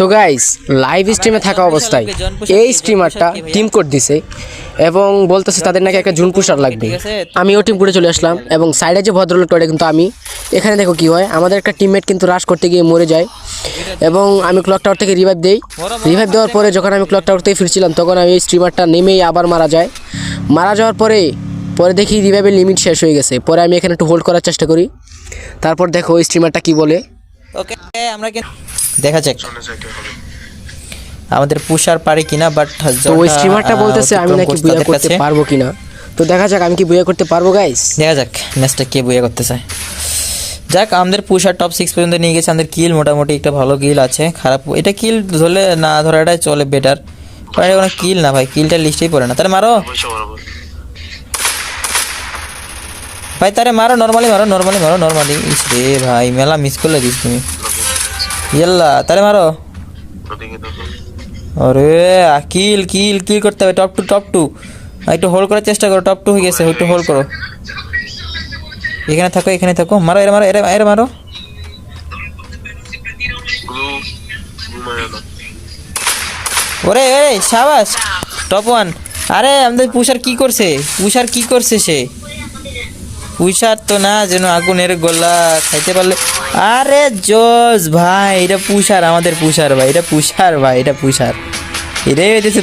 তো guys live স্ট্রিমে থাকা অবস্থায় এই স্ট্রিমারটা টিম কোড দিছে এবং বলতেছে তাদের নাকি একটা জুন পুষার লাগবে। আমিও টিম কোডে চলে আসলাম এবং সাইডে যে ভদ্রলোকটা কিন্তু আমি এখানে দেখো কি হয়, আমাদের একটা টিমমেট কিন্তু রাশ করতে গিয়ে মরে যায় এবং আমি ক্লক টাওয়ার থেকে রিভাইভ দেই। রিভাইভ দেওয়ার পরে যখন আমি ক্লক টাওয়ার থেকে ফিরছিলাম তখন আমি এই স্ট্রিমারটা নেমেই আবার মারা যায়। মারা যাওয়ার পরে দেখি রিভাইভের লিমিট শেষ হয়ে গেছে। পরে আমি এখানে একটু হোল্ড করার চেষ্টা করি, তারপর দেখো ওই স্ট্রিমারটা কি বলে। ওকে আমরা দেখা যাক আমাদের পুষার পারে কিনা, বাট তো ওই স্ট্রিমারটা বলতেছে আমি নাকি বুয়া করতে পারবো কিনা। তো দেখা যাক আমি কি বুয়া করতে পারবো গাইস। দেখা যাক ম্যাচটা কে বুয়া করতে চায়। যাক আমাদের পুষার টপ 6 পর্যন্ত নিয়ে গেছে। আমাদের কিল মোটামুটি একটা ভালো কিল আছে, খারাপ এটা কিল ধরলে না ধরাটাই চলে বেটার। এটা কোনো কিল না ভাই, কিলটা লিস্টেই পড়ে না। তাহলে মারো ভাই, তারে মারো, নরমালি মারো, নরমালি। ইস রে ভাই, মেলা মিস করলে দিস তুমি। ইয়াল্লা তারে মারো। আরে কিল কিল কিল করতে হবে। টপ টু একটু হোল্ড করার চেষ্টা করো। টপ 2 হয়ে গেছে, একটু হোল্ড করো। এখানে থাকো, মারো এরা মারো। ওরে শাবাশ, টপ 1। আরে আমাদের পুষার কি করছে সে? পুষার তো না যেন আগুনের গোলা খাইতে পারলে। আরে জোস ভাই, এটা পুষার, আমাদের পুষার ভাই, এটা পুষার। এটাই হইতেছে